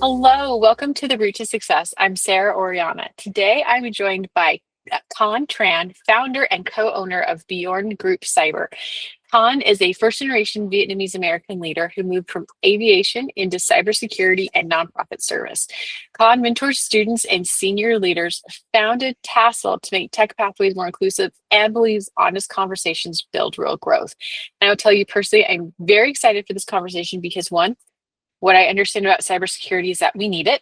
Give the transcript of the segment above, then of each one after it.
Hello, welcome to the Route to Success. I'm Sara Orellana. Today I'm joined by Khanh Tran, founder and co-owner of Bjorn Group Cyber. Khanh is a first-generation Vietnamese American leader who moved from aviation into cybersecurity and nonprofit service. Khanh mentors students and senior leaders, founded TASLE to make tech pathways more inclusive, and believes honest conversations build real growth. And I'll tell you personally, I'm very excited for this conversation because one, what I understand about cybersecurity is that we need it.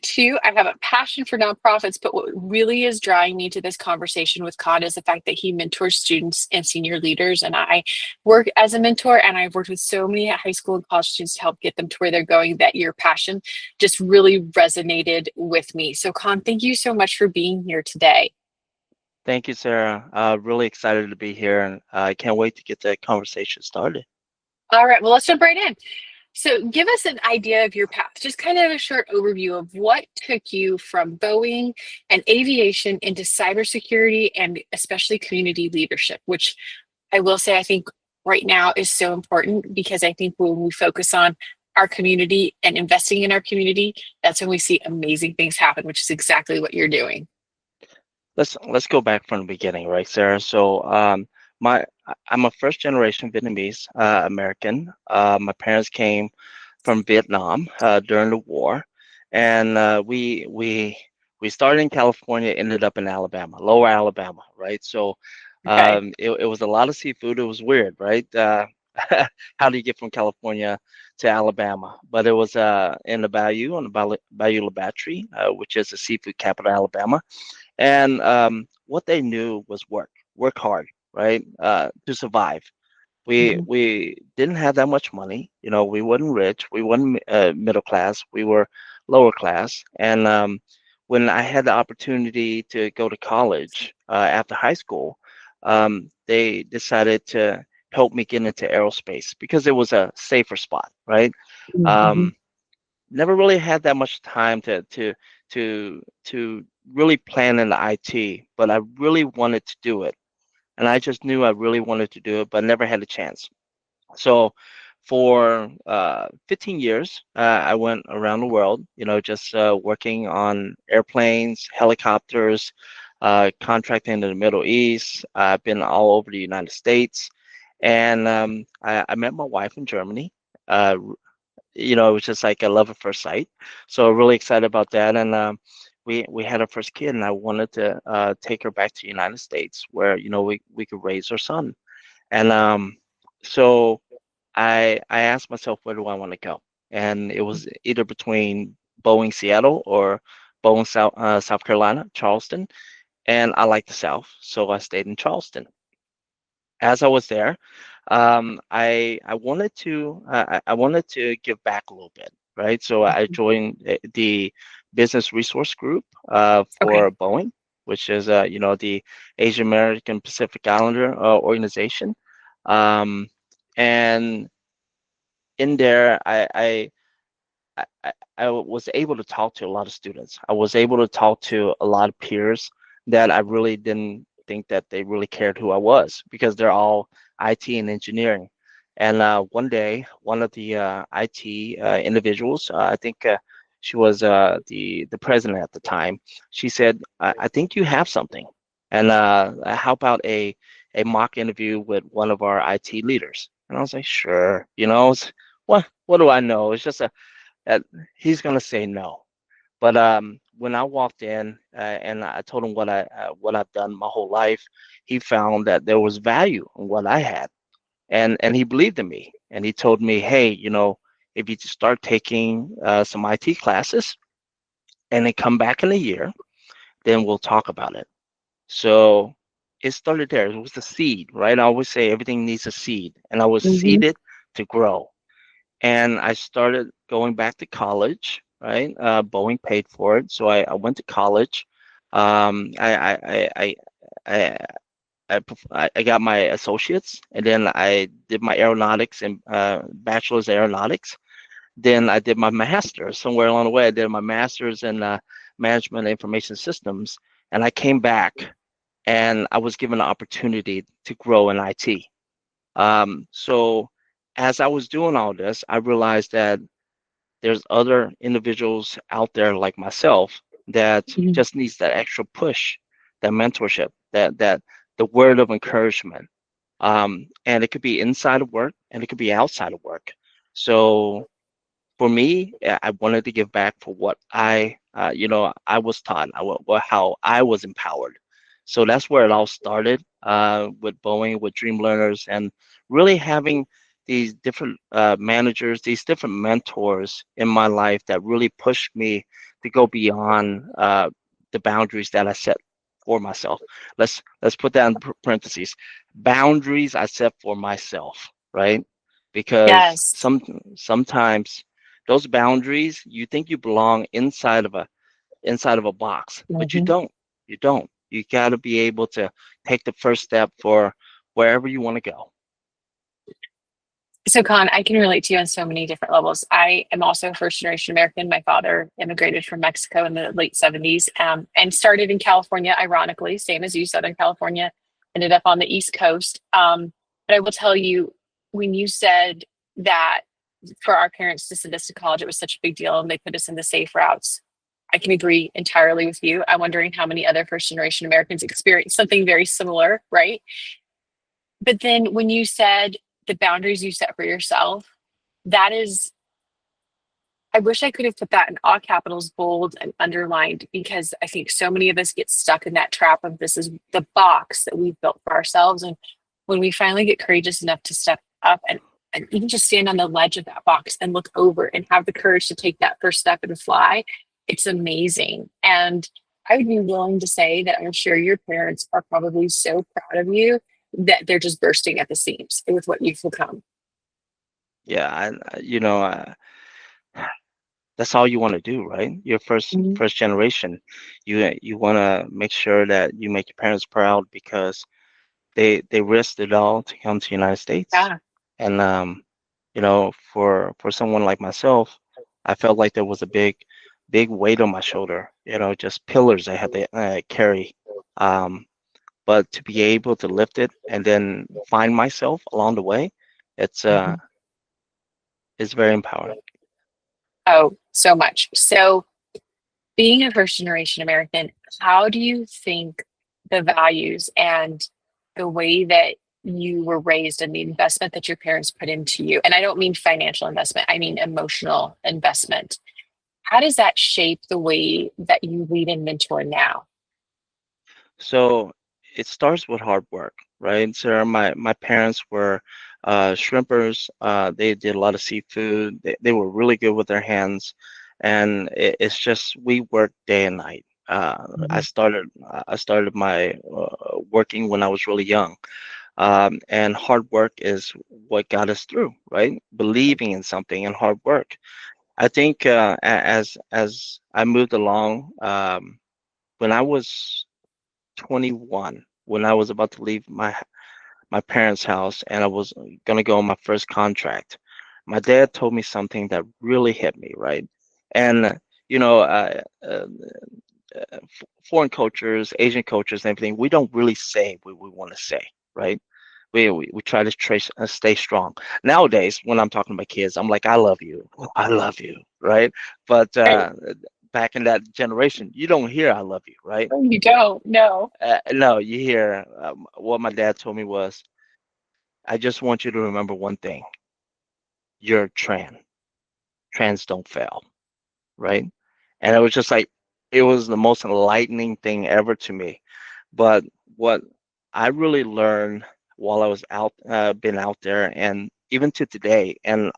Two, I have a passion for nonprofits, but what really is drawing me to this conversation with Khanh is the fact that he mentors students and senior leaders. And I work as a mentor, and I've worked with so many high school and college students to help get them to where they're going, that your passion just really resonated with me. So, Khanh, thank you so much for being here today. Thank you, Sarah. Really excited to be here, and I can't wait to get that conversation started. All right, well, let's jump right in. So, give us an idea of your path, just kind of a short overview of what took you from Boeing and aviation into cybersecurity and especially community leadership, which I will say I think right now is so important because I think when we focus on our community and investing in our community, that's when we see amazing things happen, which is exactly what you're doing. Let's go back from the beginning, right, Sarah? I'm a first generation Vietnamese American. My parents came from Vietnam during the war, and we started in California, ended up in Alabama, Lower Alabama, right? Okay. It was a lot of seafood. It was weird, right? How do you get from California to Alabama? But it was in the Bayou, on the Bayou La Batre, which is the seafood capital of Alabama. And what they knew was work hard, right? To survive. Mhm. We didn't have that much money. You know, we wasn't rich. We wasn't middle class. We were lower class. And when I had the opportunity to go to college after high school, they decided to help me get into aerospace because it was a safer spot, right? Mhm. Um, Never really had that much time to really plan in the IT, but I really wanted to do it. And I just knew I really wanted to do it, but never had a chance. So for 15 years, I went around the world, you know, just working on airplanes, helicopters, contracting in the Middle East. I've been all over the United States. And I met my wife in Germany. Uh, you know, it was just like a love at first sight. So really excited about that. And we had our first kid, and I wanted to take her back to the United States, where you know we could raise our son. And so I asked myself, where do I want to go? And it was either between Boeing Seattle or Boeing South Carolina, Charleston. And I like the South, so I stayed in Charleston. As I was there, I wanted to I wanted to give back a little bit, right? So I joined the business resource group Okay. for Boeing, which is you know, the Asian American Pacific Islander organization. Um, and in there, I was able to talk to a lot of students. I was able to talk to a lot of peers that I really didn't think that they really cared who I was, because they're all IT and engineering. And one day, one of the IT individuals, I think she was the president at the time, she said, I think you have something. And how about a mock interview with one of our IT leaders? And I was like, sure, you know, what do I know? It's just a that he's gonna say no. But when I walked in and I told him what I've done my whole life, he found that there was value in what I had, and he believed in me. And he told me, hey, you know, if you just start taking some IT classes and then come back in a year, then we'll talk about it. So it started there. It was the seed, right? I always say everything needs a seed, and I was Mhm. seeded to grow. And I started going back to college, right? Boeing paid for it, so I went to college. Um, I, I, I, I, I got my associates, and then I did my aeronautics and bachelor's aeronautics. Then I did my master's somewhere along the way. I did my master's in management and information systems, and I came back and I was given an opportunity to grow in IT. So as I was doing all this, I realized that there's other individuals out there like myself that Mhm. just needs that extra push, that mentorship, that the word of encouragement. And it could be inside of work and it could be outside of work. So for me, I wanted to give back for what I was taught, how I was empowered. So that's where it all started with Boeing, with Dream Learners, and really having these different managers, these different mentors in my life that really pushed me to go beyond the boundaries that I set for myself. Let's put that in parentheses. Boundaries I set for myself, right? Because Yes. sometimes those boundaries, you think you belong inside of a box, but you Mhm. don't. You don't. You got to be able to take the first step for wherever you want to go. So, Con, I can relate to you on so many different levels. I am also a first generation American. My father immigrated from Mexico in the late 70s, and started in California, ironically, same as you, Southern California, ended up on the East Coast. But I will tell you, when you said that for our parents to send us to college, it was such a big deal and they put us in the safe routes. I can agree entirely with you. I'm wondering how many other first generation Americans experience something very similar, right? But then when you said the boundaries you set for yourself, that is, I wish I could have put that in all capitals, bold and underlined, because I think so many of us get stuck in that trap of this is the box that we've built for ourselves. And when we finally get courageous enough to step up and even just stand on the ledge of that box and look over and have the courage to take that first step and fly, it's amazing. And I would be willing to say that I'm sure your parents are probably so proud of you that they're just bursting at the seams with what you've become. Yeah, that's all you want to do, right? You're Mhm. first generation. You want to make sure that you make your parents proud because they risked it all to come to the United States. Yeah. And for someone like myself, I felt like there was a big weight on my shoulder, just pillars I had to carry. Um, but to be able to lift it and then find myself along the way, it's uh Mhm. it's very empowering. Oh, so much. So, being a first generation American, how do you think the values and the way that you were raised and the investment that your parents put into you, and I don't mean financial investment, I mean emotional investment, how does that shape the way that you lead and mentor now? So it starts with hard work, right? So my parents were shrimpers. They did a lot of seafood. They were really good with their hands, and it's just we worked day and night. Mhm. I started my working when I was really young, and hard work is what got us through, right? Believing in something and hard work. I think as I moved along, when I was 21, when I was about to leave my parents' house and I was gonna go on my first contract. My dad told me something that really hit me, right? And you know, foreign cultures, Asian cultures, and everything, we don't really say what we want to say, right? We try to stay strong. Nowadays, when I'm talking to my kids, I'm like, I love you, right? But Right. back in that generation, you don't hear I love you, right? Oh, you don't? No. No, you hear what my dad told me was, I just want you to remember one thing. You're trans. Trans don't fail, right? And it was just like, it was the most enlightening thing ever to me. But what I really learned while I was been out there, and even to today, and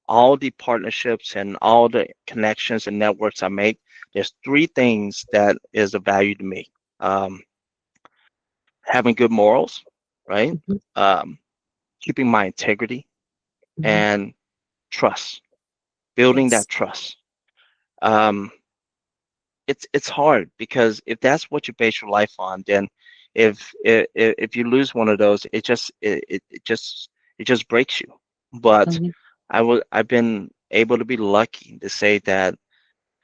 all the partnerships and all the connections and networks I make, there's three things that is of value to me. Um, Having good morals, right? Mhm. Um, Keeping my integrity Mhm. and trust, building Yes. that trust. Um, it's hard because if that's what you base your life on, then if you lose one of those, it just breaks you. But Mhm. I've been able to be lucky to say that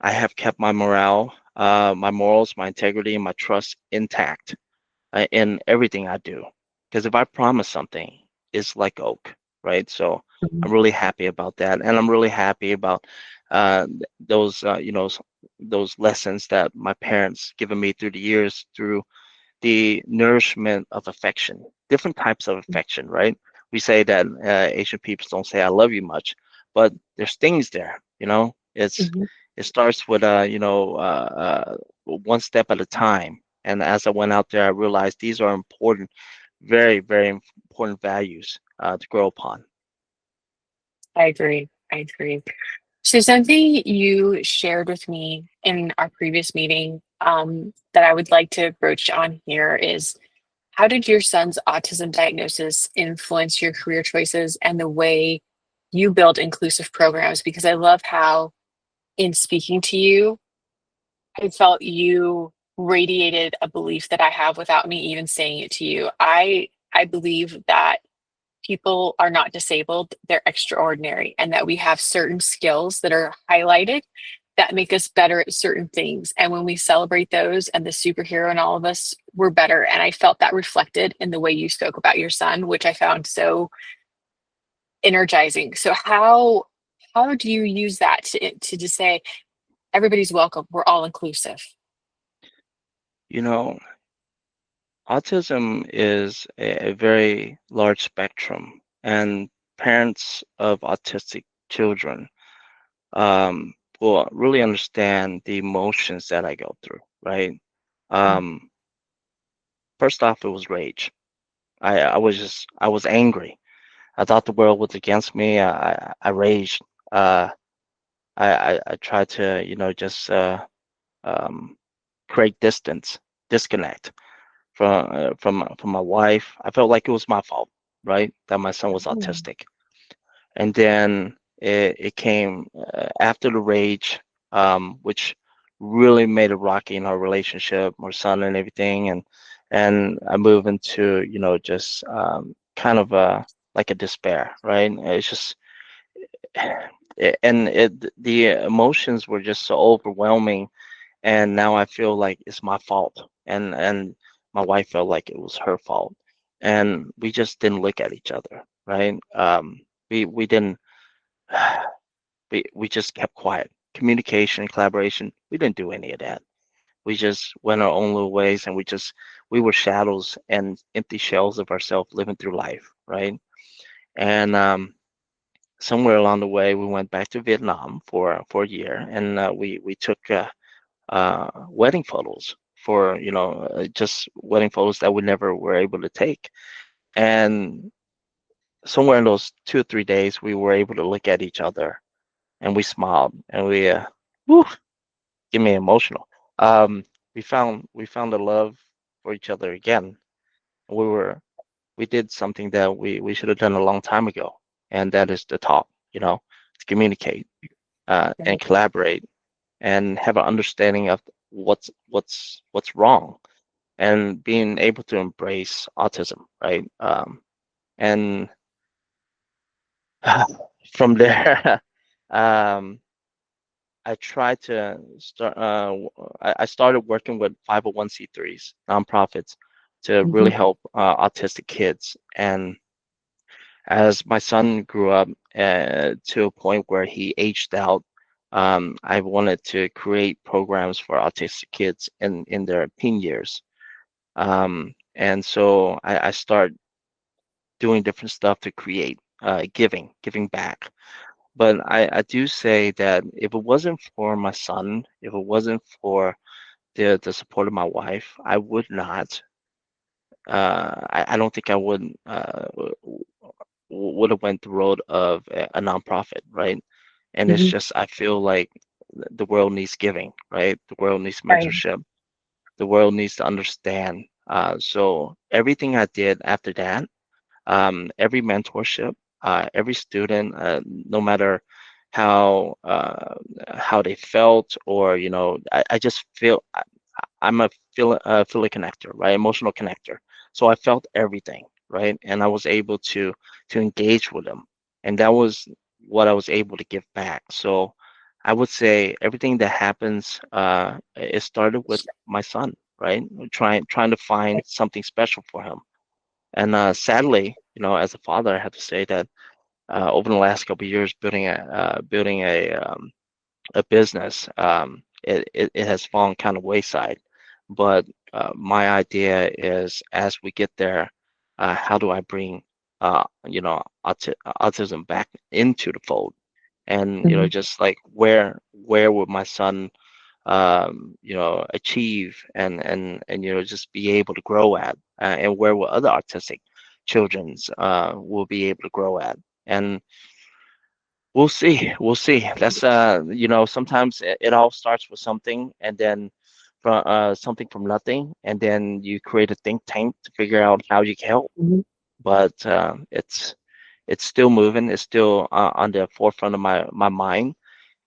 I have kept my morale, my morals, my integrity, and my trust intact in everything I do. Because if I promise something, it's like oak. right? So Mhm. I'm really happy about that, and I'm really happy about those those lessons that my parents given me through the years through the nourishment of affection, different types of affection, right? We say that Asian people don't say "I love you" much, but there's things there, you know. Mhm. It starts with one step at a time, and as I went out there, I realized these are important, very, very important values to grow upon. I agree. I agree. So something you shared with me in our previous meeting that I would like to broach on here is how did your son's autism diagnosis influence your career choices and the way you build inclusive programs? Because I love how, in speaking to you, I felt you radiated a belief that I have without me even saying it to you. I believe that people are not disabled, they're extraordinary, and that we have certain skills that are highlighted that make us better at certain things. And when we celebrate those and the superhero in all of us, we're better. And I felt that reflected in the way you spoke about your son, which I found so energizing. So how do you use that to just say everybody's welcome, we're all inclusive? You know, autism is a very large spectrum, and parents of autistic children um, will really understand the emotions that I go through, right? Um, First off, it was rage. I was angry. I thought the world was against me. I raged. Uh, I tried to, just um, create distance, disconnect from my wife. I felt like it was my fault, right? That my son was Mhm. autistic. And then it came after the rage, which really made it rocky in our relationship, our son and everything. And I moved into, just kind of like a despair, right? It's just, the emotions were just so overwhelming, and now I feel like it's my fault, and my wife felt like it was her fault, and we just didn't look at each other, right? We didn't we just kept quiet. Communication, collaboration, we didn't do any of that. We just went our own little ways, and we were shadows and empty shells of ourselves living through life, right? And somewhere along the way, we went back to Vietnam for a year, and we took wedding photos for just wedding photos that we never were able to take. And somewhere in those 2 or 3 days, we were able to look at each other, and we smiled, and whew, get me emotional. Um, we found the love for each other again. We were we did something that we should have done a long time ago, and that is to talk, to communicate, and Right. collaborate, and have an understanding of what's wrong, and being able to embrace autism, right? And from there, um, I tried to start. I started working with 501(c)(3)s, nonprofits, to really Mhm. help autistic kids. And as my son grew up to a point where he aged out, I wanted to create programs for autistic kids in their teen years. And so I started doing different stuff to create giving back. But I do say that if it wasn't for my son, if it wasn't for the support of my wife, I would not. I don't think I would have went the road of a nonprofit, right? And it's Mhm. just I feel like the world needs giving, right? The world needs Right. mentorship. The world needs to understand. So everything I did after that, every mentorship, every student, no matter how uh, how they felt, or I just feel I'm a connector, right? Emotional connector. So I felt everything, right? And I was able to engage with them, and that was what I was able to give back. So I would say everything that happens, it started with my son, right? Trying to find something special for him. And sadly, as a father, I have to say that over the last couple of years, building a business, it has fallen kind of wayside. But my idea is, as we get there, how do I bring autism back into the fold? And Mhm. just like where would my son achieve and just be able to grow at, and where will other autistic children's will be able to grow at, and we'll see. That's sometimes it all starts with something, and then from something from nothing, and then you create a think tank to figure out how you can help. Mhm. But it's still moving. It's still on the forefront of my mind.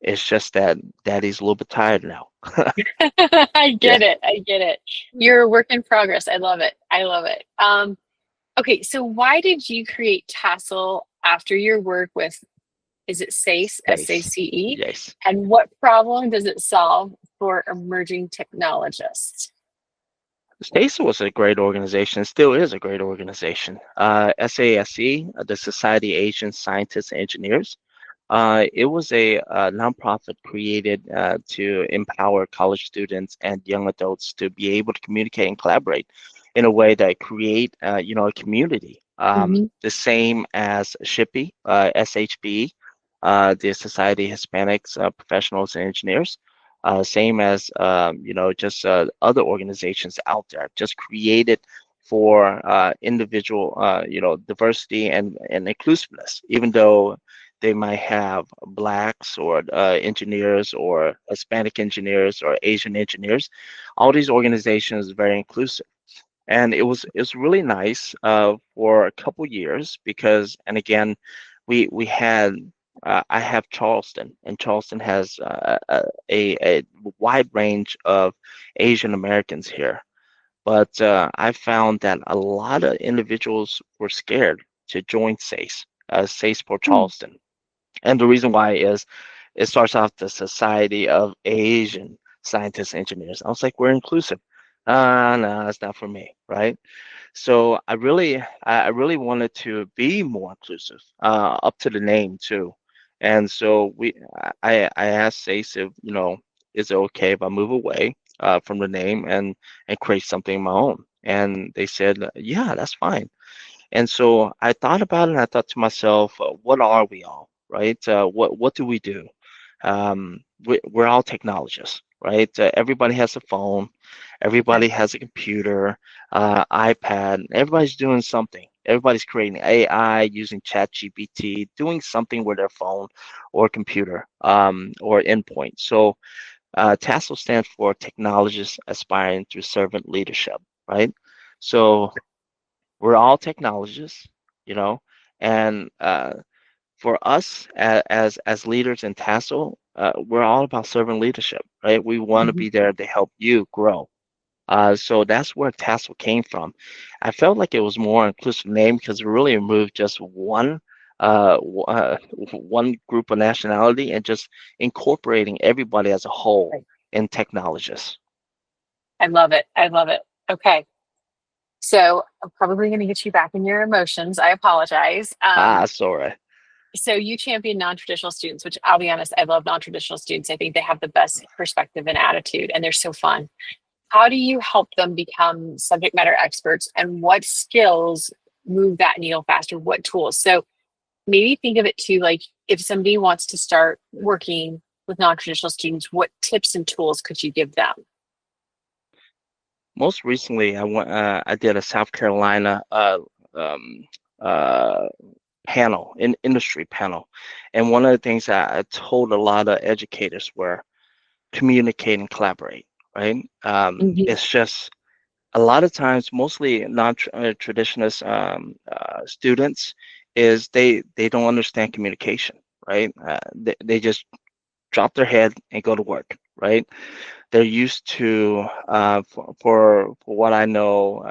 It's just that Daddy's a little bit tired now. I Yeah. get it. I get it. You're a work in progress. I love it. I love it. Okay, so why did you create TASLE after your work with, is it SACE, Space. SACE? Yes. And what problem does it solve for emerging technologists? Space was a great organization, still is a great organization. SASE, the Society of Asian Scientists and Engineers, it was a nonprofit created to empower college students and young adults to be able to communicate and collaborate in a way that create, a community. Hmm. The same as SHPE, SHPE, the Society of Hispanics Professionals and Engineers. Same as just other organizations out there, just created for individual diversity and inclusiveness, even though they might have blacks or engineers or Hispanic engineers or Asian engineers. All these organizations are very inclusive. And it was really nice for a couple years because, and again, we had I have Charleston, and Charleston has a wide range of Asian Americans here. But I found that a lot of individuals were scared to join SACE, SACE for Charleston. And the reason why is it starts off the Society of Asian Scientists and Engineers. I was like, we're inclusive. No, it's not for me, right? So I really wanted to be more inclusive, up to the name too. And so I asked SACE if, is it okay if I move away from the name and create something of my own? And they said, yeah, that's fine. And so I thought about it and I thought to myself, what are we all, right? What do we do? We're all technologists, right? Everybody has a phone, everybody Right. has a computer, iPad, everybody's doing something. Everybody's creating AI using ChatGPT, doing something with their phone or computer or endpoint. So TASL stands for Technologists Aspiring through Servant Leadership, right? So we're all technologists, you know, and for us as leaders in TASL, we're all about servant leadership, right? We want to Mhm. be there to help you grow. So that's where TASL came from. I felt like it was more inclusive name because it really removed just one group of nationality and just incorporating everybody as a whole Right. in technologists. I love it. I love it. Okay. So I'm probably going to get you back in your emotions. I apologize. Sorry. So you champion non-traditional students, which I'll be honest, I love non-traditional students. I think they have the best perspective and attitude, and they're so fun. How do you help them become subject matter experts, and what skills move that needle faster? What tools? So maybe think of it too, like if somebody wants to start working with non-traditional students, what tips and tools could you give them? Most recently, I did a South Carolina um, uh, panel, industry panel, and one of the things that I told a lot of educators were communicate and collaborate. Right? Mhm. It's just a lot of times, mostly non-traditionalist students, is they don't understand communication. Right? They just drop their head and go to work. Right? They're used to for what I know,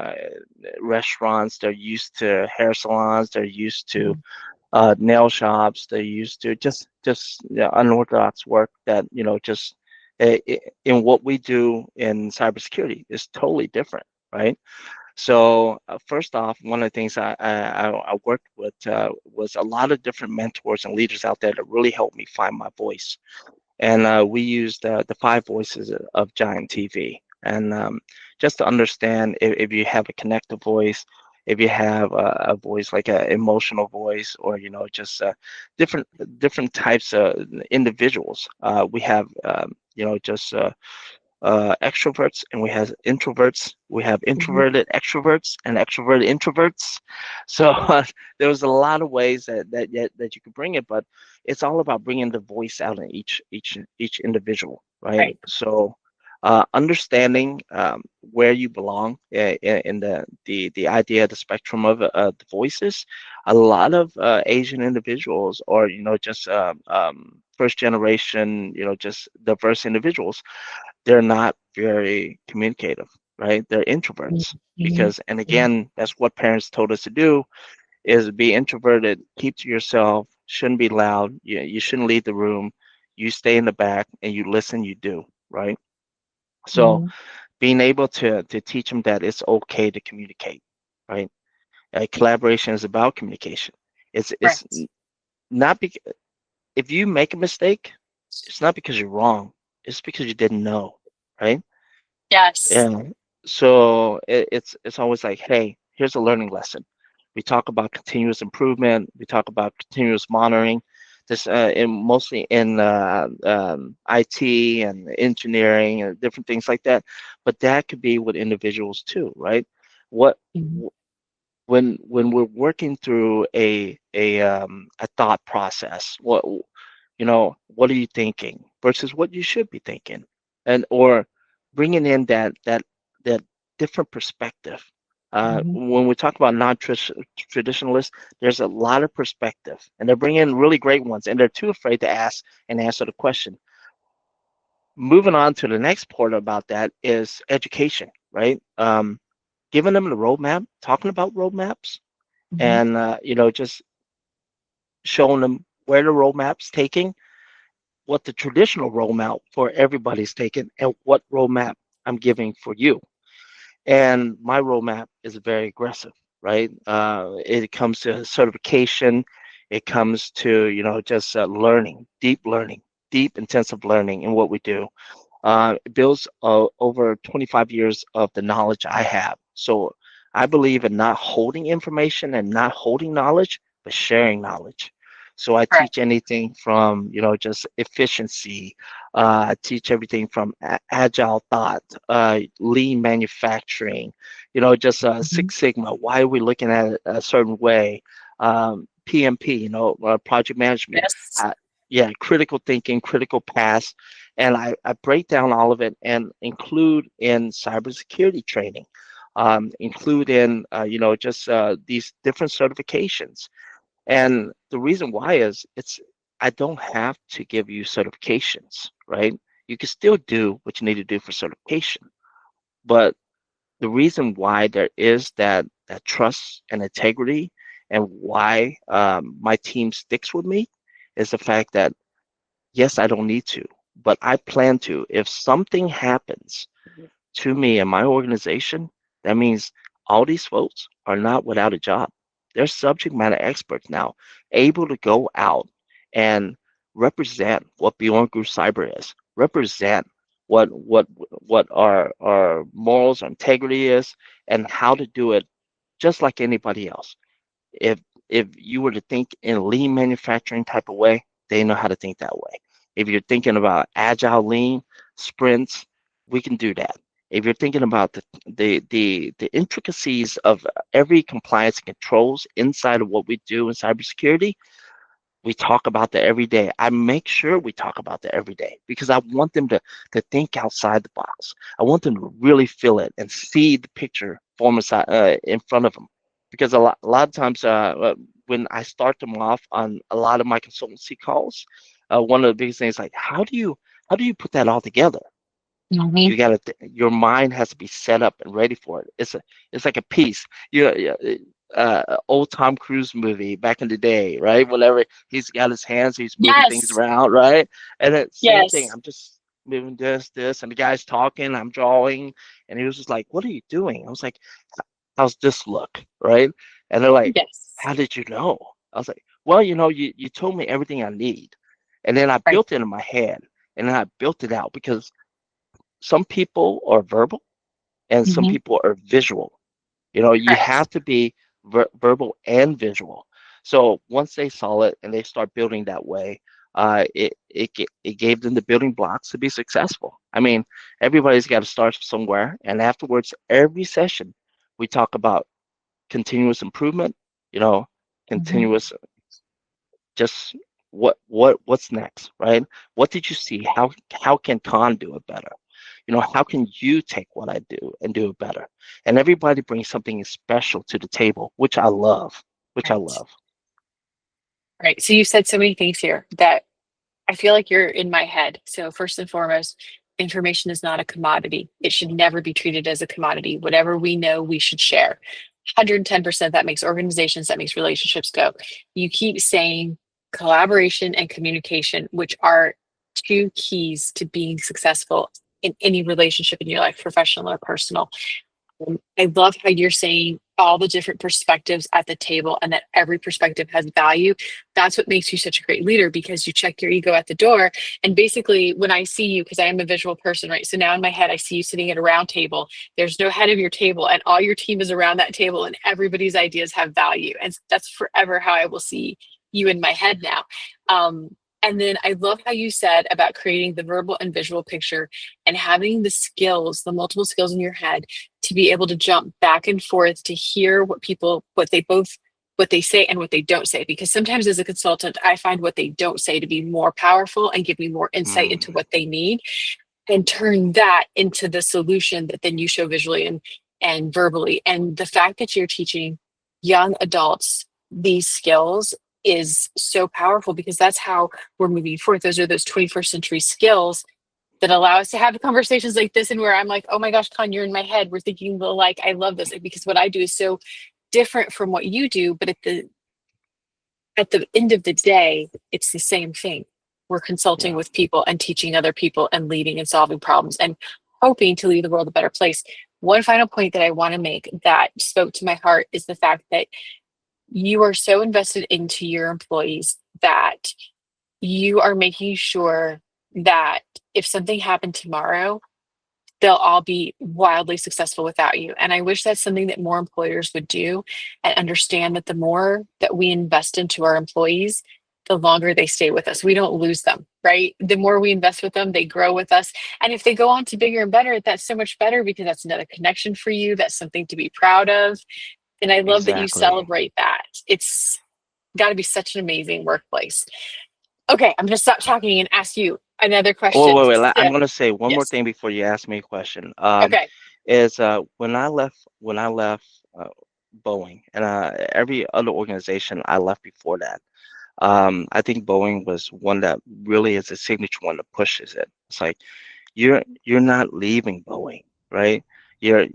restaurants. They're used to hair salons. They're used to Mhm. nail shops. They're used to just unorthodox work that just in what we do in cybersecurity is totally different, right? So first off, one of the things I worked with was a lot of different mentors and leaders out there that really helped me find my voice. And we used the five voices of Giant TV. And just to understand if you have a connective voice, if you have a voice like an emotional voice, or just different different types of individuals. We have just extroverts, and we have introverts. We have Mhm. introverted extroverts and extroverted introverts. So there was a lot of ways that you could bring it, but it's all about bringing the voice out in each individual, right? Right. So understanding where you belong in the idea, the spectrum of the voices. A lot of Asian individuals, or just first generation, just diverse individuals, they're not very communicative, right? They're introverts Mhm. because, and again, that's what parents told us to do, is be introverted, keep to yourself, shouldn't be loud, you shouldn't leave the room, you stay in the back and you listen, you do, right? So Mhm. being able to teach them that it's okay to communicate, right? Collaboration is about communication. It's Right. not because if you make a mistake, it's not because you're wrong, it's because you didn't know, right? Yes. Yeah. So it's always like, hey, here's a learning lesson. We talk about continuous improvement. We talk about continuous monitoring. This mostly in IT and engineering and different things like that. But that could be with individuals too, right? What Mhm. when we're working through a thought process, what are you thinking versus what you should be thinking, and or bringing in that different perspective. Mhm. When we talk about non-traditionalists, there's a lot of perspective, and they're bringing in really great ones, and they're too afraid to ask and answer the question. Moving on to the next part about that is education, right? Giving them the roadmap, talking about roadmaps, Mhm. and just showing them where the roadmap's taking, what the traditional roadmap for everybody's taking, and what roadmap I'm giving for you. And my roadmap is very aggressive, right? It comes to certification, it comes to just learning, deep intensive learning in what we do. It builds over 25 years of the knowledge I have. So I believe in not holding information and not holding knowledge, but sharing knowledge. So I Right. teach anything from, just efficiency. I teach everything from agile thought, lean manufacturing, just Mhm. Six Sigma. Why are we looking at it a certain way? PMP, project management. Yes. Uh, yeah, critical thinking, critical paths, and I break down all of it and include in cybersecurity training, include in just these different certifications. And the reason why is I don't have to give you certifications, right? You can still do what you need to do for certification, but the reason why there is that trust and integrity, and why my team sticks with me, is the fact that yes, I don't need to, but I plan to. If something happens to me and my organization, that means all these folks are not without a job. They're subject matter experts now, able to go out and represent what Beyond Group Cyber is, represent what our morals, our integrity is, and how to do it just like anybody else. If if you were to think in lean manufacturing type of way, they know how to think that way. If you're thinking about agile lean sprints, we can do that. If you're thinking about the intricacies of every compliance and controls inside of what we do in cybersecurity, we talk about that every day. I make sure we talk about that every day because I want them to think outside the box. I want them to really feel it and see the picture form aside, in front of them. Because a lot of times when I start them off on a lot of my consultancy calls, one of the biggest things is like, how do you put that all together? Mhm. You gotta your mind has to be set up and ready for it. It's like a piece. Old Tom Cruise movie back in the day, right? Whenever he's got his hands, he's moving things Yes. around, right? And then same thing. Yes. I'm just moving this, and the guy's talking. I'm drawing, and he was just like, "What are you doing?" I was like, how's this look, right? And they're like, Yes. how did you know? I was like, well, you told me everything I need. And then I Right. built it in my head and then I built it out because some people are verbal and some Hmm. people are visual. You Correct. have to be verbal and visual. So once they saw it and they start building that way, it gave them the building blocks to be successful. I mean, everybody's got to start somewhere, and afterwards, every session, we talk about continuous improvement. You know, Hmm. continuous just what's next, right? What did you see? How can Khan do it better? How can you take what I do and do it better? And everybody brings something special to the table, which I love, which I Right. love. Right. So you said so many things here that I feel like you're in my head. So, first and foremost, information is not a commodity. It should never be treated as a commodity. Whatever we know, we should share. 110%, that makes organizations, that makes relationships go. You keep saying collaboration and communication, which are two keys to being successful in any relationship in your life, professional or personal. I love how you're saying all the different perspectives at the table and that every perspective has value. That's what makes you such a great leader because you check your ego at the door. And basically, when I see you, because I am a visual person, right? So now in my head, I see you sitting at a round table. There's no head of your table, and all your team is around that table, and everybody's ideas have value. And that's forever how I will see you in my head now. And then I love how you said about creating the verbal and visual picture and having the skills, the multiple skills in your head to be able to jump back and forth to hear what they say and what they don't say, because sometimes as a consultant I find what they don't say to be more powerful and give me more insight into Mm, what they need, and turn that into the solution that then you show visually and verbally. And the fact that you're teaching young adults these skills is so powerful because that's how we're moving forward. Those are those 21st century skills that allow us to have conversations like this, and where I'm like, oh my gosh, Con, you're in my head. We're thinking like, I love this because what I do is so different from what you do, but at the end of the day, it's the same thing. We're consulting yeah. with people and teaching other people and leading and solving problems and hoping to leave the world a better place. One final point that I want to make that spoke to my heart is the fact that you are so invested into your employees that you are making sure that if something happened tomorrow, they'll all be wildly successful without you. And I wish that's something that more employers would do and understand that the more that we invest into our employees, the longer they stay with us. We don't lose them, right? The more we invest with them, they grow with us. And if they go on to bigger and better, that's so much better because that's another connection for you. That's something to be proud of. And I love that you Exactly. celebrate that. It's got to be such an amazing workplace. Okay, I'm going to stop talking and ask you another Oh, question. wait, wait. So, I'm gonna say one more yes. thing before you ask me a question. Okay. Is when I left uh, Boeing and every other organization I left before that. I think Boeing was one that really is a signature one that pushes it. It's like you're not leaving Boeing, right? You're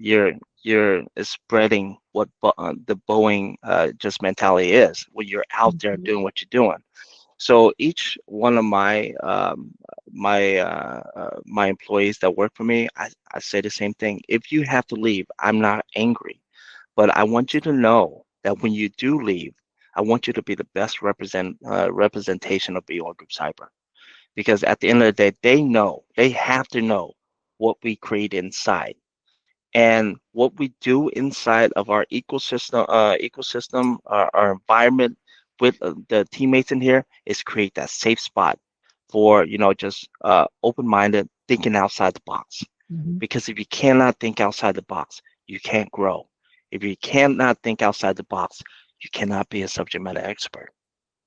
spreading what the Boeing just mentality is when you're out there Mhm. doing what you're doing. So each one of my employees that work for me, I say the same thing. If you have to leave, I'm not angry, but I want you to know that when you do leave, I want you to be the best representation of Beyond Group Cyber. Because at the end of the day, they have to know what we create inside. And what we do inside of our our environment with the teammates in here is create that safe spot for, just open-minded thinking outside the box. Mhm. Because if you cannot think outside the box, you can't grow. If you cannot think outside the box, you cannot be a subject matter expert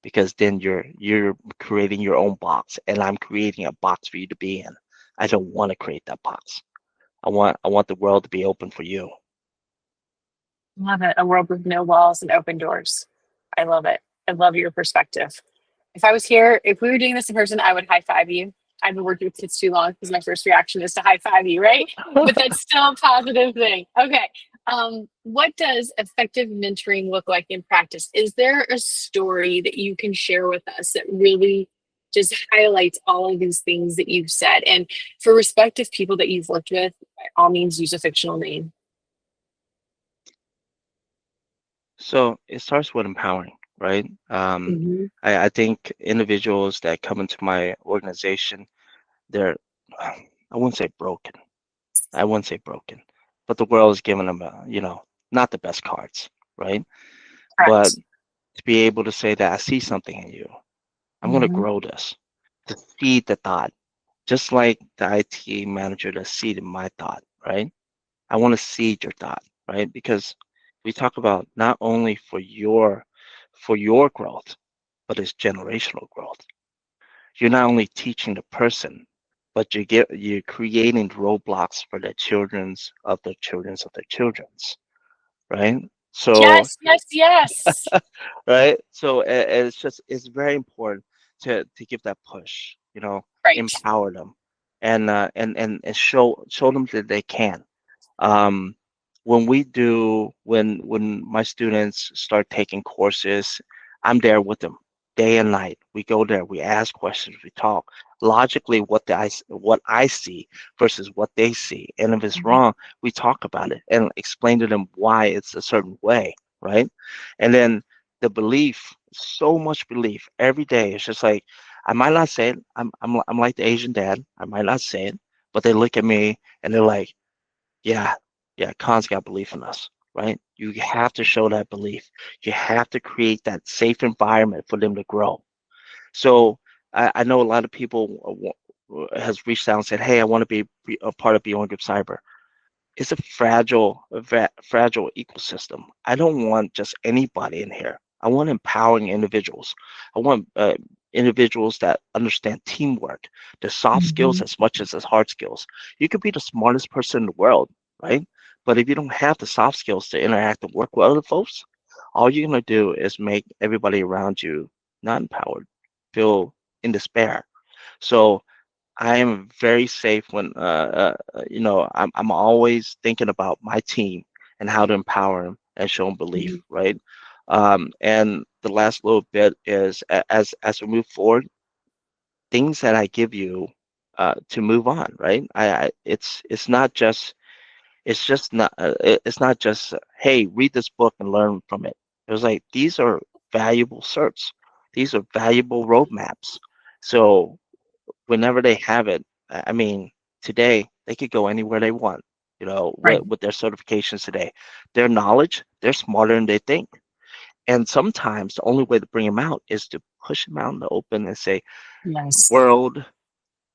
because then you're creating your own box and I'm creating a box for you to be in. I don't want to create that box. I want the world to be open for you. Love it. A world with no walls and open doors. I love it. I love your perspective. If I was here, if we were doing this in person, I would high five you. I've been working with kids too long because my first reaction is to high five you, right? But that's still a positive thing. Okay. What does effective mentoring look like in practice? Is there a story that you can share with us that really just highlights all of these things that you've said? And for respective people that you've worked with, by all means, use a fictional name. So it starts with empowering, right? Hmm. I think individuals that come into my organization, they're, I wouldn't say broken. I wouldn't say broken, but the world is giving them, not the best cards, right? But Correct. to be able to say that I see something in you, I'm going to Hmm. grow this, to feed the thought, just like the IT manager that seeded my thought, right? I want to seed your thought, right? Because we talk about not only for your growth, but it's generational growth. You're not only teaching the person, but you're creating roadblocks for the children's of the children's of their children's, right? So Yes, yes, yes. right? So it's very important to give that push, Right. empower them, and show them that they can. Um, when my students start taking courses, I'm there with them day and night. We go there, we ask questions, we talk logically what I see versus what they see. And if it's Mhm. wrong, we talk about it and explain to them why it's a certain way, right? And then the belief, so much belief every day. It's just like I might not say it. I'm like the Asian dad. I might not say it, but they look at me and they're like, yeah, yeah, Khan's got belief in us, right? You have to show that belief. You have to create that safe environment for them to grow. So I know a lot of people has reached out and said, "Hey, I want to be a part of Beyond Group Cyber." It's a fragile ecosystem. I don't want just anybody in here. I want empowering individuals. I want individuals that understand teamwork, the soft skills Mhm. as much as the hard skills. You could be the smartest person in the world, right? But if you don't have the soft skills to interact and work with other folks, all you're gonna do is make everybody around you not empowered, feel in despair. So I am very safe when I'm always thinking about my team and how to empower them and show them belief, Mhm. right? And the last little bit is as we move forward, things that I give you to move on, right? It's not just hey, read this book and learn from it. It was like these are valuable certs, these are valuable roadmaps. So whenever they have it, I mean, today they could go anywhere they want, Right. with their certifications today. Their knowledge, they're smarter than they think. And sometimes the only way to bring them out is to push them out in the open and say, Yes. world,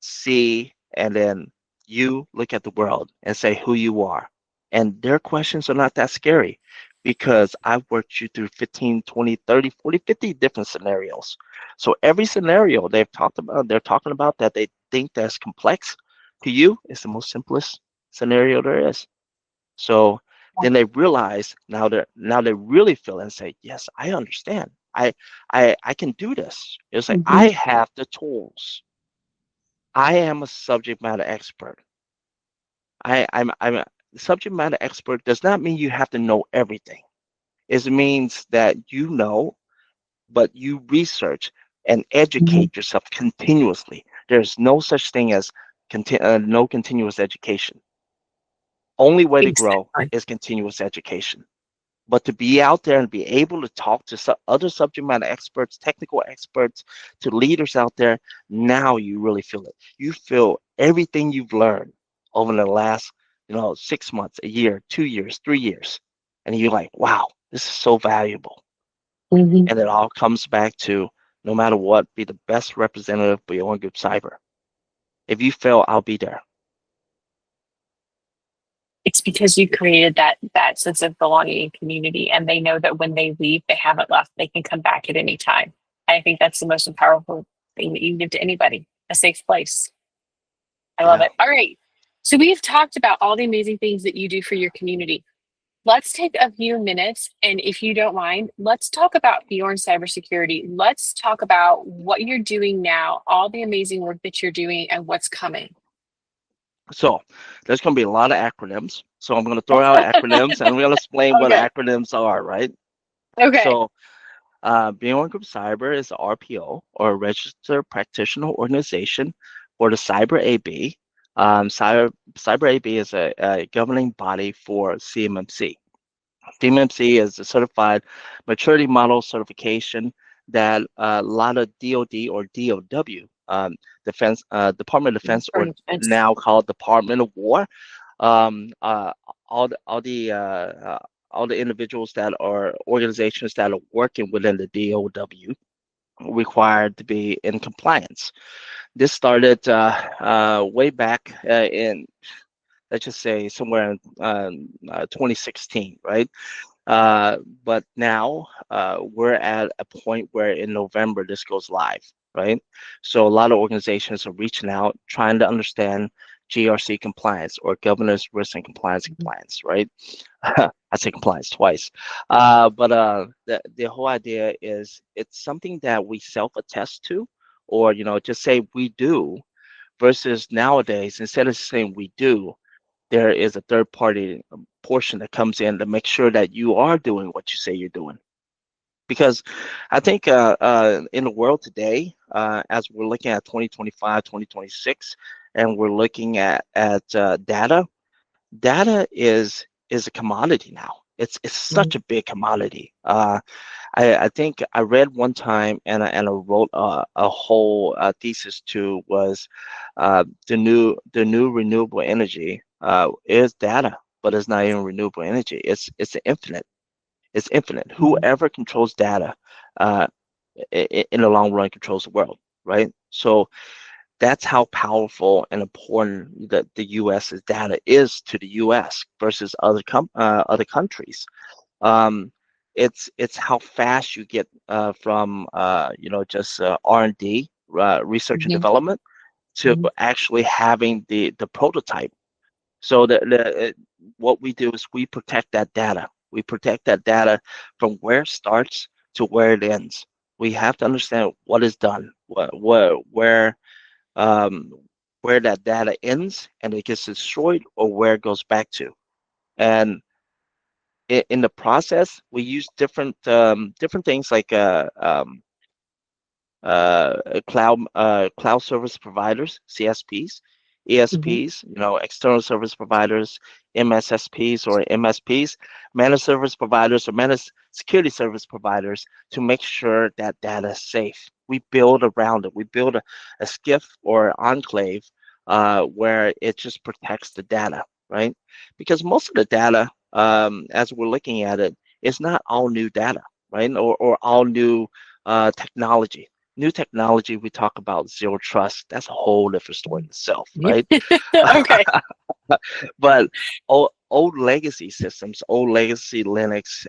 see, and then you look at the world and say who you are. And their questions are not that scary because I've worked you through 15, 20, 30, 40, 50 different scenarios. So every scenario they're talking about that they think that's complex to you is the most simplest scenario there is. So then they realize now they really feel and say, yes, I understand. I can do this. It's like Hmm. I have the tools. I am a subject matter expert. I'm a subject matter expert does not mean you have to know everything. It means that you know, but you research and Hmm. educate yourself continuously. There's no such thing as no continuous education. Only way to grow Exactly. is continuous education. But to be out there and be able to talk to other subject matter experts, technical experts, to leaders out there, now you really feel it. You feel everything you've learned over the last, 6 months, a year, 2 years, 3 years. And you're like, wow, this is so valuable. Hmm. And it all comes back to no matter what, be the best representative beyond Group Cyber. If you fail, I'll be there. It's because you created that sense of belonging and community, and they know that when they leave, they haven't left. They can come back at any time. I think that's the most powerful thing that you can give to anybody, a safe place. I love Yeah. it. All right. So we've talked about all the amazing things that you do for your community. Let's take a few minutes, and if you don't mind, let's talk about Bjorn cybersecurity. Let's talk about what you're doing now, all the amazing work that you're doing, and what's coming. So there's going to be a lot of acronyms. So I'm going to throw out acronyms and I'm going to explain what Okay. acronyms are, right? Okay. So B1 Group Cyber is a RPO or a Registered Practitioner Organization or the Cyber AB. Cyber AB is a governing body for CMMC. DMMC is a certified maturity model certification that a lot of DoD or DOW, Defense Department of Defense, or It's now called Department of War, um, uh, all the all the uh, uh, all the individuals that are organizations that are working within the DOW required to be in compliance. This started way back in, let's just say, somewhere in 2016, right? Uh, but now we're at a point where in November this goes live, right? So a lot of organizations are reaching out, trying to understand GRC compliance, or governance risk and compliance, right? I say compliance twice. But the whole idea is it's something that we self-attest to, or just say we do, versus nowadays, instead of saying we do, there is a third party portion that comes in to make sure that you are doing what you say you're doing. Because I think in the world today, as we're looking at 2025, 2026, and we're looking at data is a commodity now. It's such a big commodity. I think I read one time, and I wrote a whole thesis to, was the new renewable energy is data, but it's not even renewable energy. It's infinite. It's infinite. Whoever controls data, uh, in the long run, controls the world, right? So that's how powerful and important the U.S.'s data is to the U.S. versus other countries. um, it's how fast you get from just R&D, research and Mhm, development, to mhm, actually having the prototype. So what we do is we protect that data. We protect that data from where it starts to where it ends. We have to understand what is done, um, where that data ends and it gets destroyed, or where it goes back to. And in the process, we use different things like cloud service providers, CSPs, mhm, ESPs, external service providers, MSSPs or MSPs, managed service providers or managed security service providers, to make sure that data is safe. We build around it. We build a skiff or enclave where it just protects the data, right? Because most of the data, as we're looking at it, is not all new data, right? Or all new technology. New technology, we talk about zero trust. That's a whole different story in mhm. itself, right? Okay. But old legacy systems, old legacy Linux,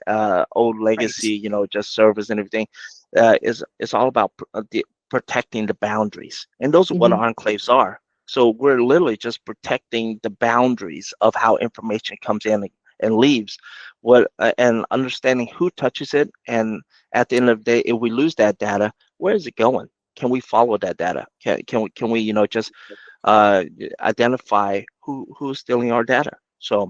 old Right. legacy, just servers and everything, is all about protecting the boundaries, and those are what Mhm, enclaves are. So we're literally just protecting the boundaries of how information comes in and leaves, and understanding who touches it, and at the end of the day, if we lose that data, where is it going? Can we follow that data? Can we just uh, identify who's stealing our data? So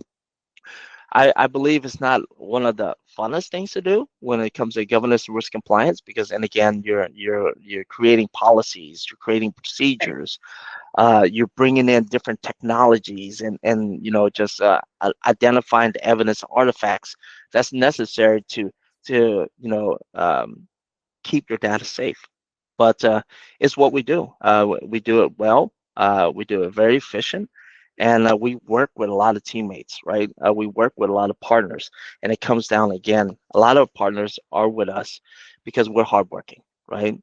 I believe it's not one of the funnest things to do when it comes to governance and risk compliance, because then again, you're creating policies, you're creating right. procedures, you're bringing in different technologies, and just identifying the evidence artifacts that's necessary to keep your data safe. But it's what we do. We do it well. We do it very efficient, and we work with a lot of teammates, right? We work with a lot of partners, and it comes down again. A lot of partners are with us because we're hardworking, right?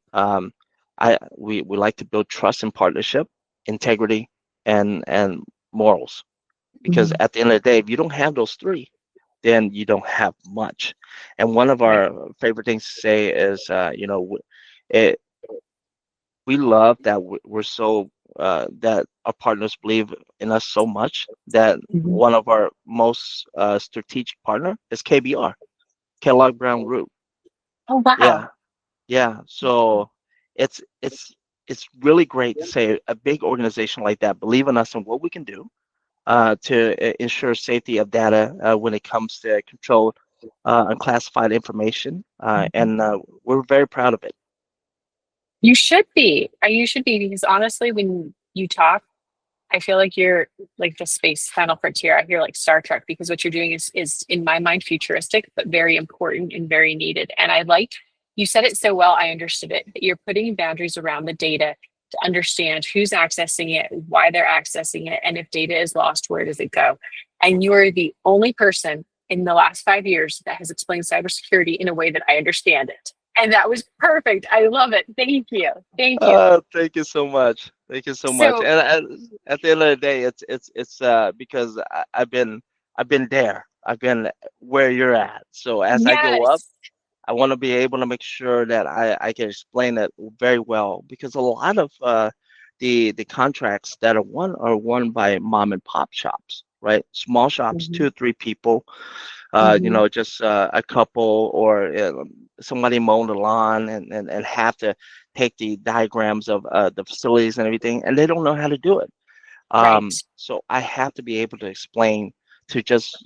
We like to build trust and partnership, integrity, and morals. Because Mhm, at the end of the day, if you don't have those three, then you don't have much. And one of right. our favorite things to say is, it, we love that we're so that our partners believe in us so much that Mhm. one of our most strategic partner is KBR, Kellogg Brown Group. Oh, wow. Yeah, yeah. So it's really great to say a big organization like that believe in us and what we can do to ensure safety of data when it comes to controlled unclassified information, Mhm. and we're very proud of it. You should be. You should be, because honestly, when you talk, I feel like you're like the space final frontier. I hear like Star Trek because what you're doing is in my mind futuristic, but very important and very needed. And I like you said it so well. I understood it. That you're putting boundaries around the data to understand who's accessing it, why they're accessing it, and if data is lost, where does it go? And you are the only person in the last 5 years that has explained cybersecurity in a way that I understand it. And that was perfect. I love it. Thank you. Thank you. Thank you so much. Thank you so much. So, And at the end of the day, it's because I've been there. I've been where you're at. So as I go up, yes. I want to be able to make sure that I can explain it very well because a lot of the contracts that are won by mom and pop shops, right? Small shops, Hmm. 2 or 3 people, Hmm. just a couple or somebody mowing the lawn and have to take the diagrams of the facilities and everything, and they don't know how to do it. Right. So I have to be able to explain to just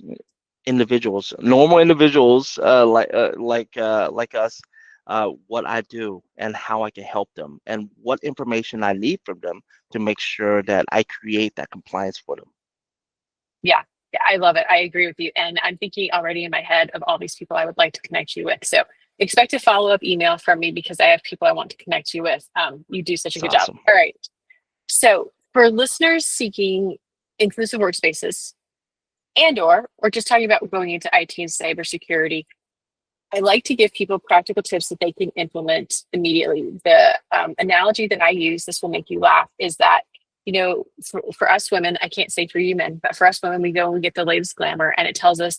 individuals, normal individuals like us, what I do and how I can help them and what information I need from them to make sure that I create that compliance for them. Yeah. Yeah, I love it. I agree with you. And I'm thinking already in my head of all these people I would like to connect you with. So expect a follow up email from me because I have people I want to connect you with. You do such a It's good job. awesome. All right. So for listeners seeking inclusive workspaces or just talking about going into IT and cybersecurity, I like to give people practical tips that they can implement immediately. The analogy that I use, this will make you laugh, is that, for us women, I can't say for you men, but for us women, we go and we get the latest glamour and it tells us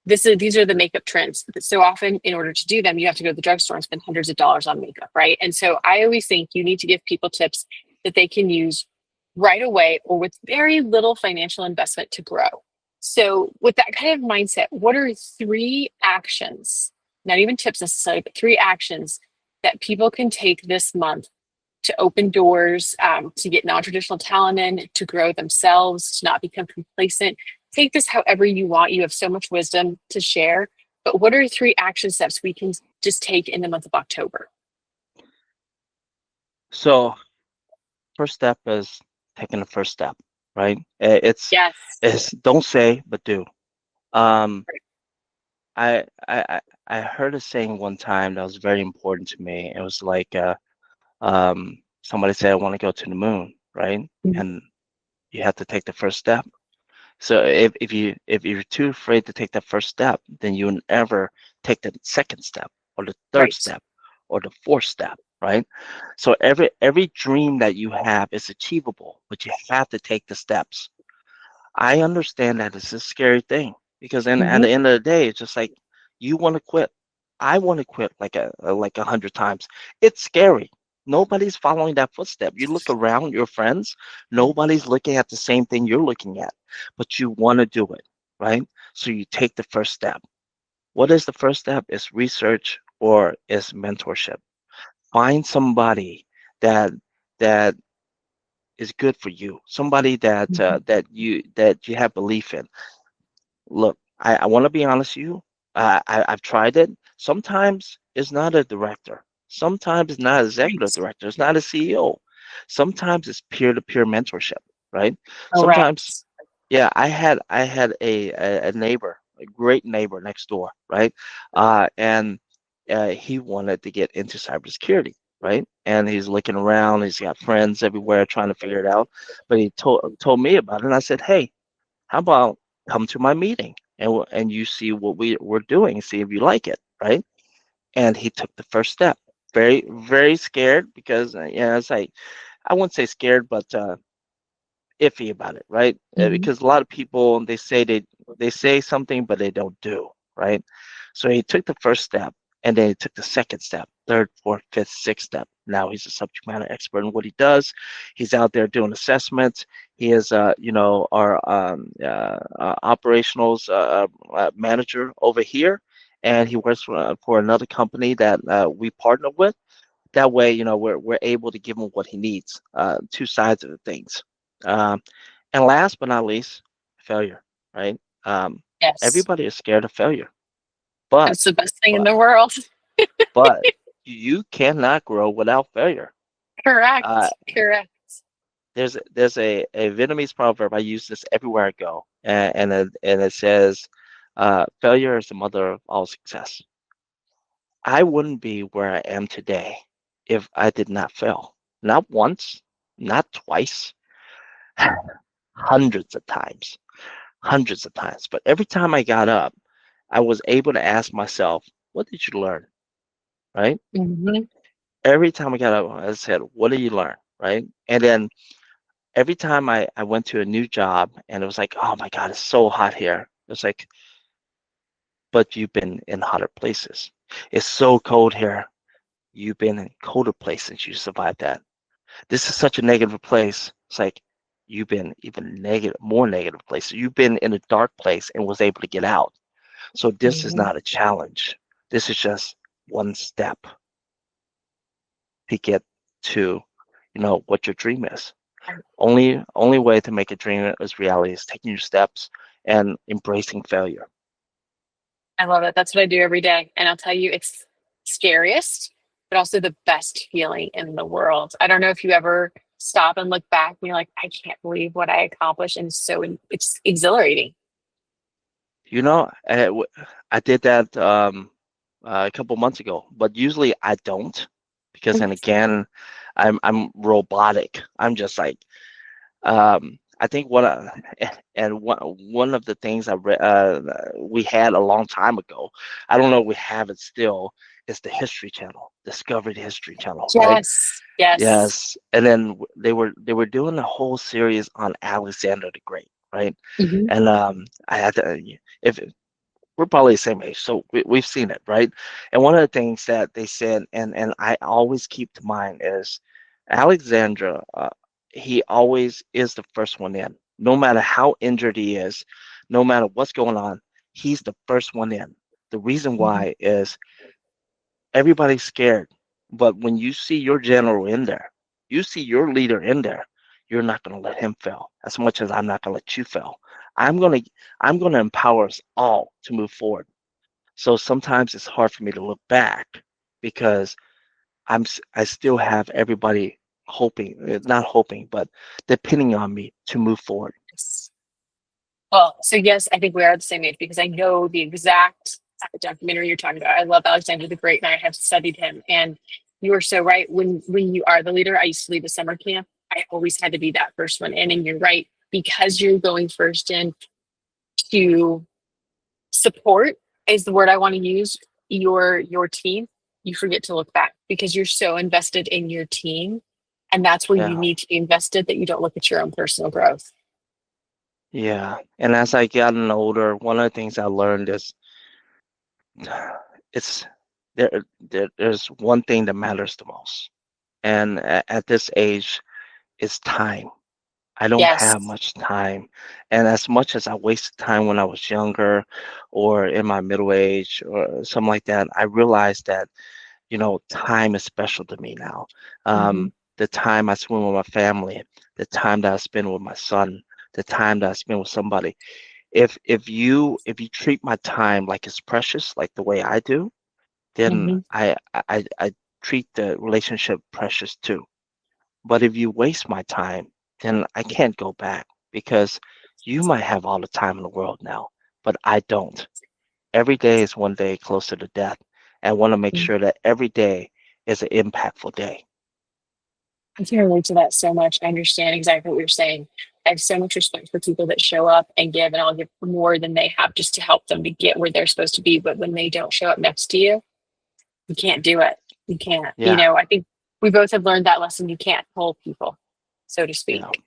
these are the makeup trends. But so often, in order to do them, you have to go to the drugstore and spend hundreds of dollars on makeup, right? And so I always think you need to give people tips that they can use right away or with very little financial investment to grow. So, with that kind of mindset, what are 3 actions, not even tips necessarily, but 3 actions that people can take this month to open doors, to get non-traditional talent in, to grow themselves, to not become complacent? Take this however you want. You have so much wisdom to share. But what are 3 action steps we can just take in the month of October? So first step is taking the first step, right? Yes. It's don't say but do. Um, I heard a saying one time that was very important to me. It was like somebody said I want to go to the moon, right? Mhm. And you have to take the first step. So if you're too afraid to take that first step, then you'll never take the second step or the third Right. step or the fourth step, right? So every dream that you have is achievable, but you have to take the steps. I understand that it's a scary thing because then at Hmm. the end of the day, it's just like you want to quit. I want to quit like 100 times. It's scary. Nobody's following that footstep. You look around your friends, nobody's looking at the same thing you're looking at, but you want to do it, right? So you take the first step. What is the first step? Is research or is mentorship. Find somebody that that is good for you, somebody Hmm. that you have belief in. Look, I want to be honest with you. I've tried it. Sometimes it's not a director. Sometimes it's not executive Right. director. It's not a CEO. Sometimes it's peer-to-peer mentorship, right? Sometimes, Correct. yeah, I had a neighbor, a great neighbor next door, right? And he wanted to get into cybersecurity, right? And he's looking around. He's got friends everywhere trying to figure it out. But he told me about it, and I said, hey, how about come to my meeting and and you see what we're doing, see if you like it, right? And he took the first step. Very scared because yeah, it's like I wouldn't say scared, but iffy about it, right? Hmm. Because a lot of people they say something but they don't do, right? So he took the first step and then he took the second step, third, fourth, fifth, sixth step. Now he's a subject matter expert in what he does. He's out there doing assessments. He is, our operationals manager over here, and he works for another company that we partner with. That way, we're able to give him what he needs. Two sides of the things. Um, and last but not least, failure, right? Um, Yes. Everybody is scared of failure, but That's the best thing in but the world. but you cannot grow without failure. Uh, Correct. Correct. there's a Vietnamese proverb. I use this everywhere I go, and it says, "Failure is the mother of all success." I wouldn't be where I am today if I did not fail. Not once, not twice, hundreds of times, hundreds of times. But every time I got up, I was able to ask myself, "What did you learn?" Right? Hmm. Every time I got up, I said, "What did you learn?" Right? And then every time I went to a new job and it was like, oh my God, it's so hot here. It's like, but you've been in hotter places. It's so cold here. You've been in colder places. You survived that. This is such a negative place. It's like you've been even negative, more negative places. You've been in a dark place and was able to get out. So this is Hmm. not a challenge. This is just one step to get to, what your dream is. Only way to make a dream is reality is taking your steps and embracing failure. I love it. That's what I do every day. And I'll tell you, it's scariest, but also the best feeling in the world. I don't know if you ever stop and look back and you're like, I can't believe what I accomplished. And it's exhilarating. I did that a couple months ago, but usually I don't because then again, I'm robotic. I'm just like I think one of the things I read we had a long time ago. I don't know if we have it still. Is the History Channel, Discovery History Channel, right? Yes. Yes. Yes, and then they were doing a whole series on Alexander the Great, right? Hmm. And I had to if we're probably the same age, so we've seen it, right? And one of the things that they said, and I always keep to mind is Alexandra. He always is the first one in, no matter how injured he is, no matter what's going on, he's the first one in. The reason Hmm. why is everybody's scared, but when you see your general in there, you see your leader in there, you're not going to let him fail as much as I'm not going to let you fail. I'm going to I'm going to empower us all to move forward. So sometimes it's hard for me to look back because I still have everybody hoping, not hoping, but depending on me to move forward. Well, so yes, I think we are the same age because I know the exact documentary you're talking about. I love Alexander the Great and I have studied him. And you are so right. When you are the leader, I used to lead a summer camp. I always had to be that first one in. And you're right, because you're going first in to support is the word I want to use, your team, you forget to look back because you're so invested in your team. And that's where you Yeah, need to be invested that you don't look at your own personal growth. yeah. And as I gotten older, one of the things I learned is it's there's one thing that matters the most. And at this age, it's time. I don't have Yes. much time. And as much as I wasted time when I was younger or in my middle age or something like that, I realized that, time is special to me now. Hmm. The time I spend with my family, the time that I spend with my son, the time that I spend with somebody. If you treat my time like it's precious, like the way I do, then Hmm. I treat the relationship precious too. But if you waste my time, then I can't go back because you might have all the time in the world now, but I don't. Every day is one day closer to death. And I want to make sure that every day is an impactful day. I can relate to that so much. I understand exactly what you're saying. I have so much respect for people that show up and give, and I'll give more than they have just to help them to get where they're supposed to be. But when they don't show up next to you, you can't do it. You can't. Yeah, I think we both have learned that lesson. You can't pull people, so to yeah, speak.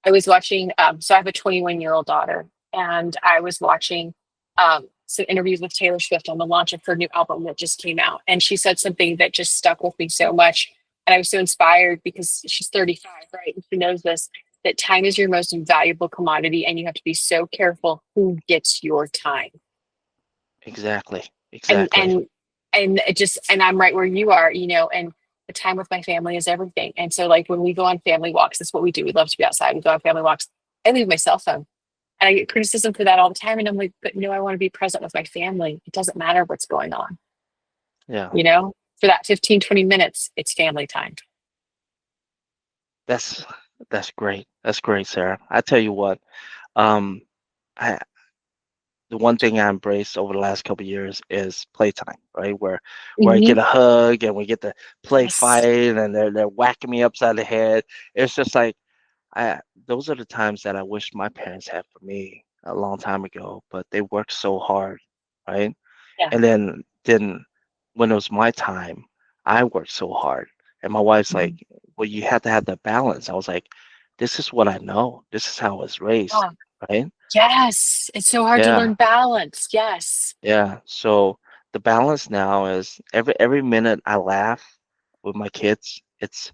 I was watching, so I have a 21-year-old daughter, and I was watching some interviews with Taylor Swift on the launch of her new album that just came out. And she said something that just stuck with me so much. And I was so inspired because she's 35, right? And she knows this, that time is your most valuable commodity, and you have to be so careful who gets your time. exactly, And exactly. and and it just and I'm right where you are, and the time with my family is everything. And so like when we go on family walks, that's what we do. We love to be outside. We go on family walks. I leave my cell phone. And I get criticism for that all the time. And I'm like, but no, I want to be present with my family. It doesn't matter what's going on, Yeah, you know? For that 15, 20 minutes, it's family time. that's That's great. That's great, Sarah. I tell you what, um, I the one thing I embraced over the last couple of years is playtime, right? Where I get Hmm. a hug and we get to play fight Yes. and they're whacking me upside the head. It's just like I those are the times that I wish my parents had for me a long time ago, but they worked so hard, right? Yeah. And then when it was my time, I worked so hard. And my wife's like, Mhm. well, you have to have that balance. I was like, this is what I know. This is how I was raised, Yeah. right? Yes. It's so hard to Yeah. learn balance. Yes. Yeah. So the balance now is every minute I laugh with my kids, it's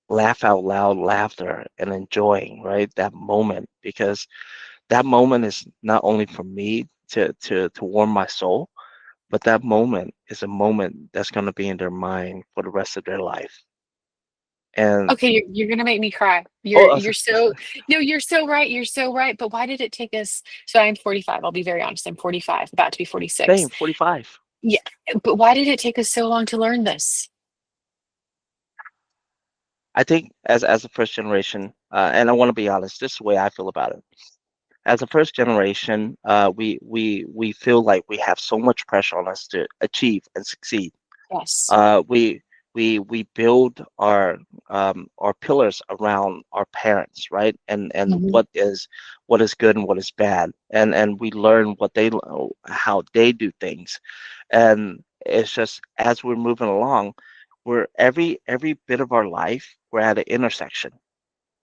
laugh out loud laughter and enjoying, right? That moment because that moment is not only for me to warm my soul, but that moment is a moment that's going to be in their mind for the rest of their life. And Okay, you're gonna make me cry. oh, You're so no, you're so right. You're so right. But why did it take us? So I'm 45. I'll be very honest. I'm 45, about to be 46. same 45. Yeah, but why did it take us so long to learn this? I think as a first generation, and I want to be honest, this is the way I feel about it. As a first generation, we feel like we have so much pressure on us to achieve and succeed. Yes. We build our pillars around our parents, right? And Hmm. what is good and what is bad, and we learn how they do things, and it's just as we're moving along, we're every bit of our life we're at an intersection.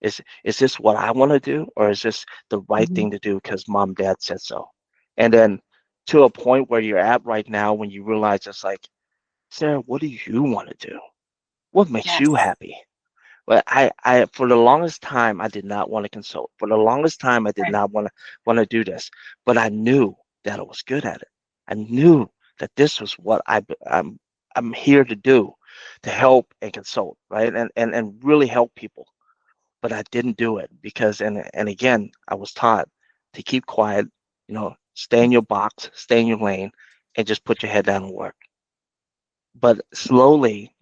Is this what I want to do, or is this the right Hmm. thing to do because mom, dad said so? And then to a point where you're at right now when you realize it's like, Sarah, what do you want to do? What makes you Yes. happy? But for the longest time, I did not want to consult. For the longest time, I did Right. not want to do this. But I knew that I was good at it. I knew that this was what I'm here to do, to help and consult, right? And really help people. But I didn't do it because, and again, I was taught to keep quiet, stay in your box, stay in your lane, and just put your head down and work. But slowly,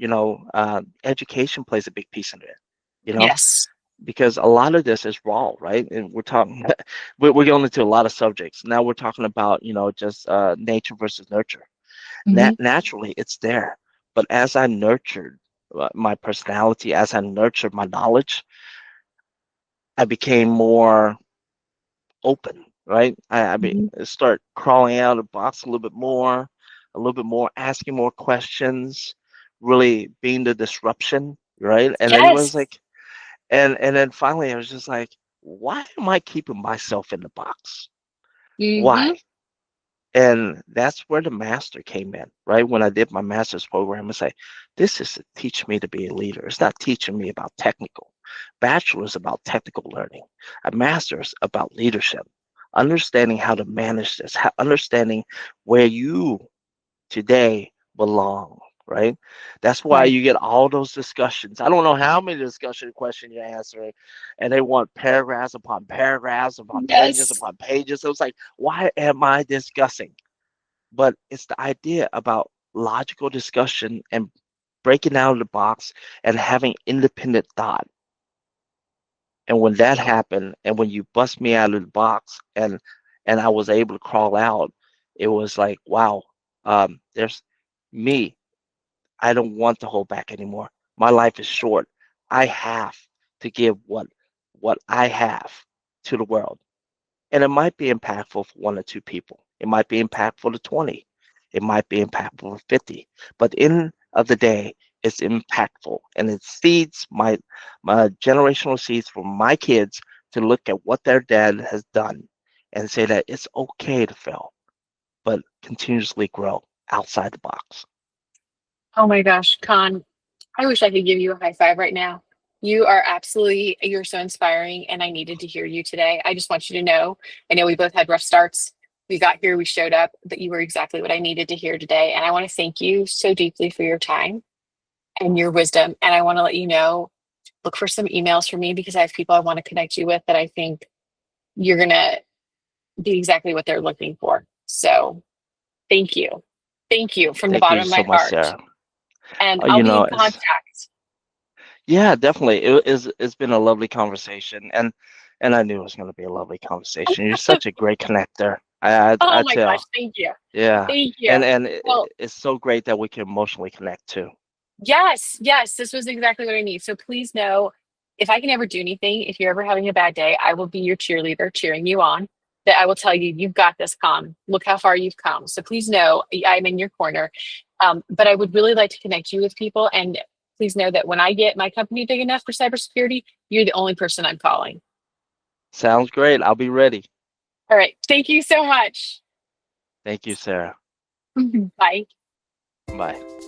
education plays a big piece in it, you know, Yes. because a lot of this is raw, right? And we're talking, we're going into a lot of subjects. Now we're talking about, just nature versus nurture. Hmm. Naturally, it's there. But as I nurtured my personality, as I nurtured my knowledge, I became more open, right? Hmm. Start crawling out of the box a little bit more, asking more questions, really being the disruption, right? And everyone's Yes. like, and then finally I was just like, why am I keeping myself in the box? Hmm. Why? And that's where the master came in, right? When I did my master's program, it's like, this is to teach me to be a leader. It's not teaching me about technical. Bachelor's about technical learning. A master's about leadership, understanding how to manage this, understanding where you today belong, right? That's why Right. you get all those discussions. I don't know how many discussion questions you're answering, and they want paragraphs upon paragraphs upon pages Yes. upon pages. So it's like, why am I discussing? But it's the idea about logical discussion and breaking out of the box and having independent thought. And when that happened, and when you bust me out of the box, and I was able to crawl out, it was like, wow, there's me. I don't want to hold back anymore. My life is short. I have to give what I have to the world. And it might be impactful for one or two people. It might be impactful to 20. It might be impactful for 50. But in of the day, it's impactful and it seeds my generational seeds for my kids to look at what their dad has done and say that it's okay to fail, but continuously grow outside the box. Oh my gosh, Con, I wish I could give you a high five right now. You're so inspiring, and I needed to hear you today. I just want you to know, I know we both had rough starts. We got here, we showed up, but you were exactly what I needed to hear today. And I want to thank you so deeply for your time and your wisdom. And I want to let you know, look for some emails from me because I have people I want to connect you with that I think you're going to be exactly what they're looking for. So thank you. Thank you from the Thank bottom you of my so much, heart. Sarah. And I'll You be know, in contact. Yeah, definitely. It's been a lovely conversation, and I knew it was going to be a lovely conversation. You're such a great connector. I Oh my gosh, tell. thank you. Yeah. Thank you. And Well, it's so great that we can emotionally connect too. yes, yes, this was exactly what I need. So please know if I can ever do anything, if you're ever having a bad day, I will be your cheerleader, cheering you on. That I will tell you, you've got this, Con. Look how far you've come. So please know I'm in your corner. But I would really like to connect you with people. And please know that when I get my company big enough for cybersecurity, you're the only person I'm calling. Sounds great. I'll be ready. All right. Thank you so much. Thank you, Sarah. Bye. Bye.